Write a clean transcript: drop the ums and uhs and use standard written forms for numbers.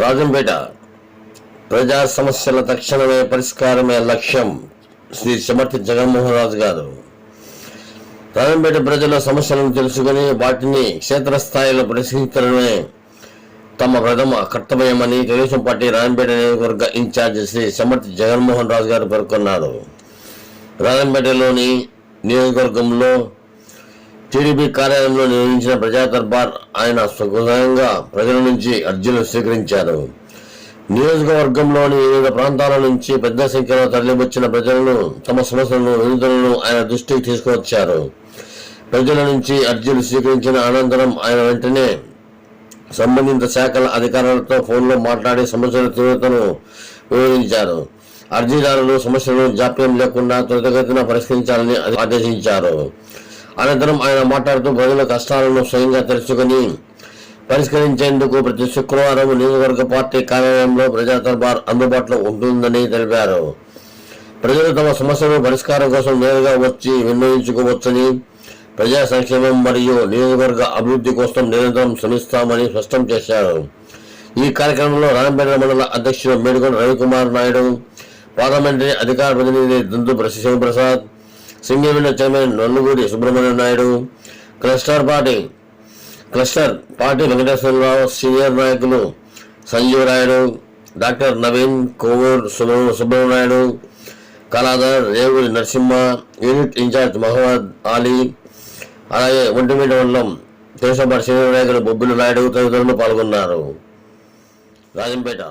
రాజంపేట ప్రజా సమస్యల తక్షణమే పరిష్కారమే లక్ష్యం శ్రీ సమర్థ జగన్మోహన్ రాజు గారు. రాజంపేట ప్రజల సమస్యలను తెలుసుకుని వాటిని క్షేత్రస్థాయిలో పరిష్కరించడమే తమ ప్రథమ కర్తవ్యమని తెలుగుదేశం పార్టీ రాజంపేట నియోజకవర్గ ఇన్ఛార్జి శ్రీ సమర్థ జగన్మోహన్ రాజు గారు పేర్కొన్నారు. రాజంపేటలోని నియోజకవర్గంలో టీడీపీ కార్యాలయంలో నిర్వహించిన ప్రజా దర్బార్ ఆయన స్వయంగా ప్రజల నుంచి అర్జీలు స్వీకరించారు. నియోజకవర్గంలోని వివిధ ప్రాంతాల నుంచి పెద్ద సంఖ్యలో తరలివచ్చిన ప్రజలను తమ సమస్యలను నిధులను ఆయన దృష్టికి తీసుకువచ్చారు. ప్రజల నుంచి అర్జీలు స్వీకరించిన అనంతరం ఆయన వెంటనే సంబంధిత శాఖల అధికారులతో ఫోన్లో మాట్లాడి సమస్యల తీవ్రతను వివరించారు. అర్జీదారులు సమస్యలను జాప్యం లేకుండా త్వరితగతిన పరిష్కరించాలని ఆదేశించారు. అనంతరం ఆయన మాట్లాడుతూ ప్రజల కష్టాలను స్వయంగా తెలుసుకుని పరిష్కరించేందుకు ప్రతి శుక్రవారం నియోజకవర్గ పార్టీ కార్యాలయంలో ప్రజా దర్బార్ అందుబాటులో ఉంటుందని తెలిపారు. ప్రజలు తమ సమస్యల పరిష్కారం కోసం నేరుగా వచ్చి విన్నవించుకోవచ్చని, ప్రజా సంక్షేమం మరియు నియోజకవర్గ అభివృద్ధి కోసం నిరంతరం శ్రమిస్తామని స్పష్టం చేశారు. ఈ కార్యక్రమంలో రాజంపేట మండల అధ్యక్షుడు మేడుకొండ రవికుమార్ నాయుడు, పార్లమెంటరీ అధికార ప్రతినిధి దుందు శివప్రసాద్, సింగేవిన chairman Nallugudi Subrahmanyam Naidu, cluster party Venkateswara Rao, senior నాయకులు సంజీవ్ రాయుడు, డాక్టర్ నవీన్, కోవూరు సుబ్రహ్మణ్యాయుడు, కళాధర్, రేవుడి నరసింహ, యూనిట్ ఇన్ఛార్జ్ మహమ్మద్ అలీ, అలాగే ఒంటిమిట మండలం తెలుగుదేశం పార్టీ సీనియర్ నాయకులు బొబ్బిలి నాయుడు తదితరులు పాల్గొన్నారు. రాజంపేట